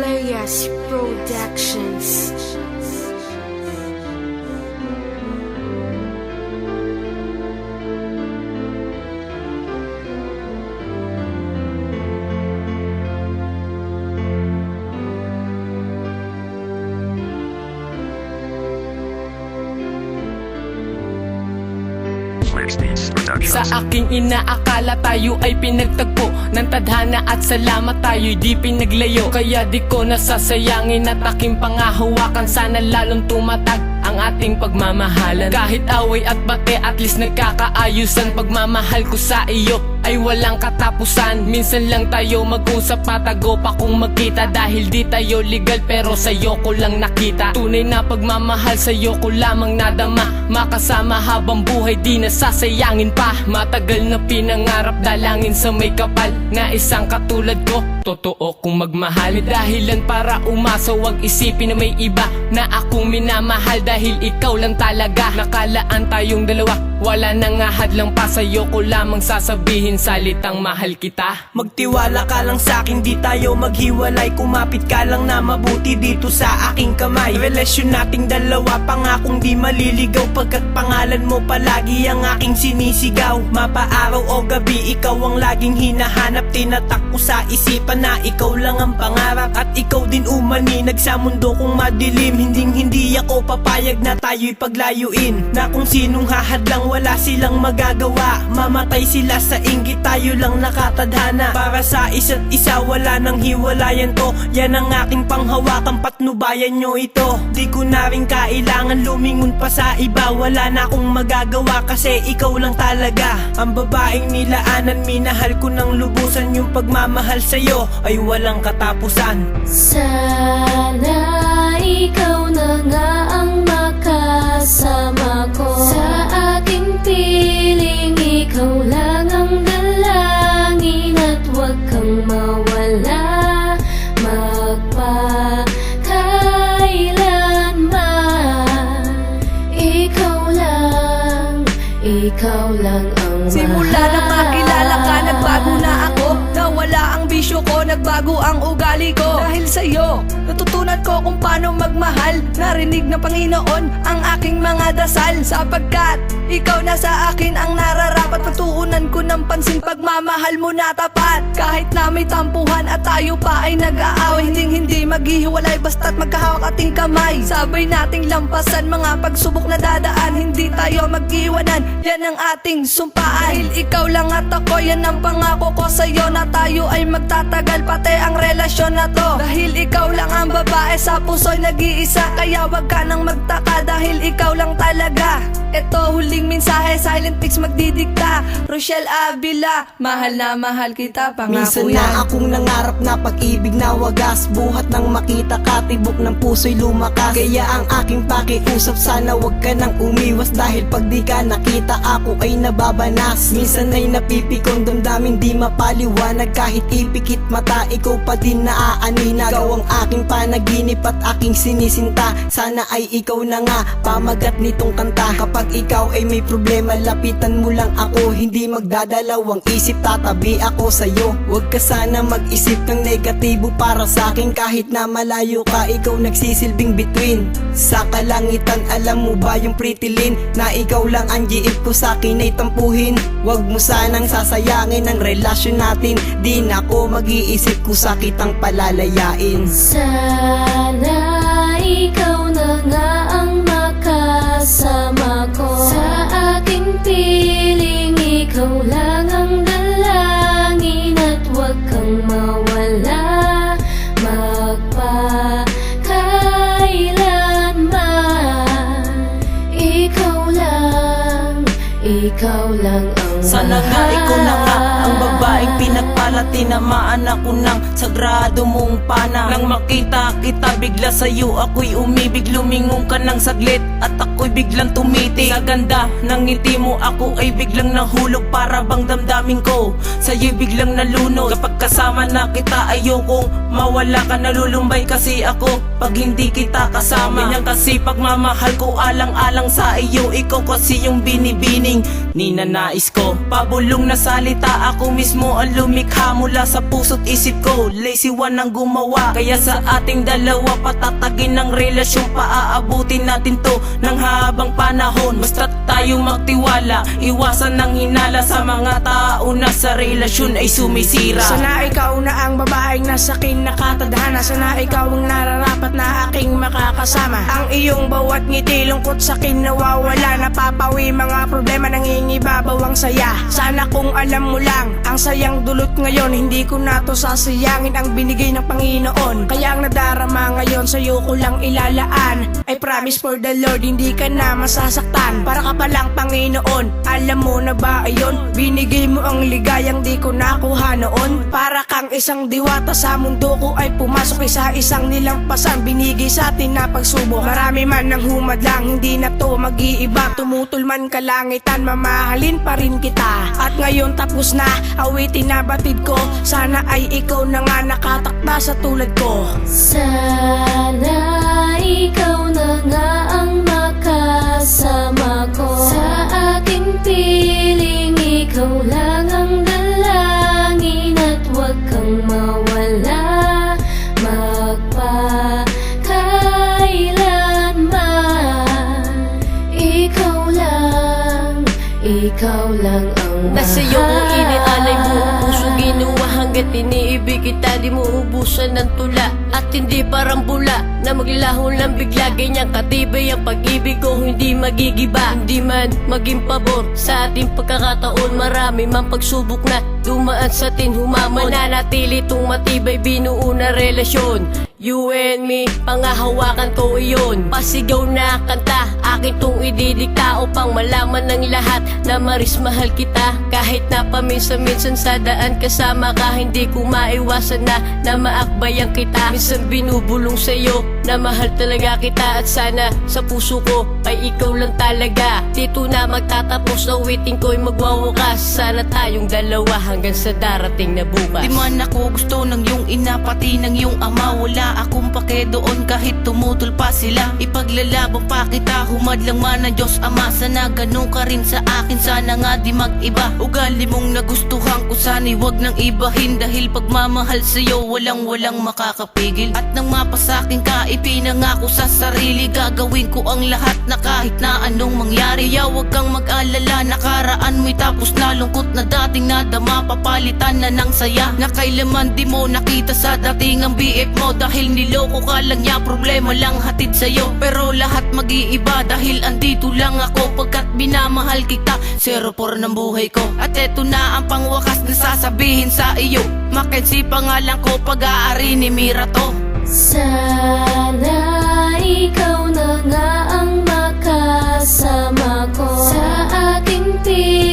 Playas Productions. Sa aking inaakala tayo ay pinagtagpo ng tadhana at salamat tayo'y di pinaglayo. Kaya di ko nasasayangin at aking pangahawakan, sana lalong tumatag ang ating pagmamahalan. Kahit away at bate, at least nagkakaayusan. Pagmamahal ko sa iyo ay walang katapusan. Minsan lang tayo mag-usap, patago pa kung magkita. Dahil di tayo legal pero sa'yo ko lang nakita. Tunay na pagmamahal sa'yo ko lamang nadama. Makasama habang buhay, di nasasayangin pa. Matagal na pinangarap, dalangin sa may kapal na isang katulad ko. Totoo kong magmahal, may dahilan para umasa. Huwag isipin na may iba na akong minamahal. Dahil ikaw lang talaga, nakalaan tayong dalawa. Wala nang ahadlang pa, sa'yo ko lamang sasabihin salitang mahal kita. Magtiwala ka lang sa'kin, di tayo maghiwalay. Kumapit ka lang na mabuti dito sa aking kamay. Relasyon nating dalawa, pangakong di maliligaw. Pagkat pangalan mo palagi ang aking sinisigaw. Mapaaraw o gabi, ikaw ang laging hinahanap. Tinatak ko sa isipan na ikaw lang ang pangarap. At ikaw din umaninag sa mundo kong madilim. Hindi ako papayag na tayo'y paglayuin. Na kung sinong hahadlang wala silang magagawa. Mamatay sila sa inggit, tayo lang nakatadhana. Para sa isa't isa, wala nang hiwalayan to. Yan ang aking panghawakan, patnubayan nyo ito. Di ko na rin kailangan lumingon pa sa iba. Wala na akong magagawa kasi ikaw lang talaga ang babaeng nilaanan. Minahal ko ng lubusan, yung pagmamahal sa'yo ay walang katapusan. Sana ikaw na nga ang makasama ko. Sa aking piling, ikaw lang ang dalangin. At huwag kang mawala magpakailanman. Ikaw lang ang mahal. Simula nang makilala ka, nagbago na ako. Nawala ang bisyo ko, nagbago ang ugali ko. Dahil sa'yo, natutunan ko kung paano magmahal. Narinig ng Panginoon ang aking mga dasal. Sapagkat ikaw na sa akin ang nararapat. Pagtuunan ko ng pansin, pagmamahal mo na tapat. Kahit na may tampuhan at tayo pa ay nag-aaway, hindi maghihiwalay basta't magkahawak ating kamay. Sabay nating lampasan mga pagsubok na dadaan. Hindi tayo mag-iwanan, yan ang ating sumpaan. Dahil ikaw lang at ako, yan ang pangako ko sa'yo. Na tayo ay magtatagal pati ang relasyon na to. Dahil ikaw lang ang babae sa puso'y nag-iisa. Kaya wag ka nang magtaka dahil ikaw lang talaga. Ito huling mensahe, Silent Pics magdidikta. Rochelle Avila, mahal na mahal kita, pangako Minsan yan. na akong nangarap na pag-ibig na wagas. Buhat nang makita ka, tibok ng puso'y lumakas. Kaya ang aking pakiusap, sana wag ka nang umiwas. Dahil pag di ka nakita, ako ay nababanas. Minsan ay napipikong damdamin, di mapaliwanag. Kahit ipikit mata, ikaw pa din naaaninag. Ikaw ang aking panaginip at aking sinisinta. Sana ay ikaw na nga, pamagat nitong kanta. Kapag ikaw ay may problema, lapitan mo lang ako. Hindi magdadalawang isip, tatabi ako sa'yo. Huwag ka sana mag-isip ng negatibo para sa'kin. Kahit na malayo ka, ikaw nagsisilbing between. Sa kalangitan, alam mo ba yung pritilin? Na ikaw lang ang giip ko sa'kin ay tampuhin. Huwag mo sanang sasayangin ang relasyon natin. Di na ako mag-iisip kung sa kitang palalayain. Sana ikaw na nga ang makasama ko. Sa aking piling, ikaw lang ang dalangin. At huwag kang mawala magpakailanman. Ikaw lang ang Sana nga ikaw na nga ang babaeng pinagpala. Tinamaan ako ng sagrado mong pana. Nang makita kita bigla sa'yo ako'y umibig. Lumingon ka ng saglit at ako'y biglang tumitig. Sa ganda ng ngiti mo ako ay biglang nahulog. Para bang damdamin ko sa'yo'y biglang nalunod. Kapag kasama na kita ayokong mawala ka. Nalulumbay kasi ako pag hindi kita kasama. Ganyan kasi pagmamahal ko, alang-alang sa iyo. Ikaw kasi yung binibining ninanais ko. Pabulong na salita, ako mismo ang lumikha. mula sa puso't isip ko. Lazy one ang gumawa, kaya sa ating dalawa patatagin ng relasyon. Paaabutin natin to ng habang panahon. Basta tayo magtiwala, iwasan ng hinala sa mga tao na sa relasyon ay sumisira. Sana ikaw na ang babaeng nasa akin nakatadhana. Sana ikaw ang nararapat na aking makakasama. Ang iyong bawat ngiti, lungkot sa akin nawawala. Napapawi mga problema, nangingibabaw ang saya. Sana kung alam mo lang, ang sayang dulot ngayon, hindi ko na to sasayangin ang binigay ng Panginoon. Kaya ang nadarama ngayon, sa'yo ko lang ilalaan. I promise for the Lord, hindi ka na masasaktan. Para ka palang Panginoon, alam mo na ba ayon? Binigay mo ang ligayang di ko nakuha noon. Para kang isang diwata sa mundo ko ay pumasok sa isang nilampasan. Binigay sa atin na pagsubok. Marami man ang humadlang, hindi na to mag-iiba. Tumutol man kalangitan, mamahalin pa rin kita. At ngayon tapos na, awitin na batid ko. Sana ay ikaw na nga nakatakda sa tulad ko. Sana ikaw na nga ang makasama ko. Sa ating piling, ikaw lang ang dalangin. At huwag kang mawala magpakailanman. Ikaw lang ang Nasa iyo kung inialay mo ang puso, ginawa hanggat iniibig kita. Di mo ubusan ng tula at hindi parang bula na maglaho lang bigla. Ganyang katibay ang pag-ibig ko, hindi magigiba. Hindi man maging pabor sa ating pagkakataon. Marami man pagsubok na dumaan sa atin humamon. Mananatili tong matibay binuo na relasyon. You and me, pangahawakan ko iyon. Pasigaw na kanta, akin tong ididikta upang malaman ng lahat na maris mahal kita. Kahit na paminsan-minsan sa daan kasama ka, hindi ko maiwasan na maakbayan kita. Minsan binubulong sa'yo na mahal talaga kita. At sana sa puso ko ay ikaw lang talaga. Dito na magtatapos, awitin ko'y magwawakas. Sana tayong dalawa hanggang sa darating na bukas. Di man ako gusto ng iyong ina, pati ng iyong ama. Wala akong pake doon kahit tumutol pa sila. Ipaglalabang pa kita, humadlang man ang Diyos Ama. Sana ganun ka rin sa akin, sana nga di mag-iba. Ugali mong nagustuhan ko, sana'y wag nang ibahin. Dahil pagmamahal sa'yo walang makakapigil. At nang mapasakin ka, ipinangako sa sarili, gagawin ko ang lahat na kahit na anong mangyari. Ya wag kang mag-alala, nakaraan mo'y tapos na. Lungkot na dating nadama, papalitan na ng saya. Na kailaman di mo nakita sa dating ang BF mo. Dahil niloko ka lang niya, problema lang hatid sa'yo. Pero lahat mag-iiba dahil andito lang ako. Pagkat binamahal kita, 04 ng buhay ko. At eto na ang pangwakas na sasabihin sa iyo. Mackenzie pangalan ko, pag-aari ni Mirato. Sana ikaw na nga ang makasama ko. Sa ating piling,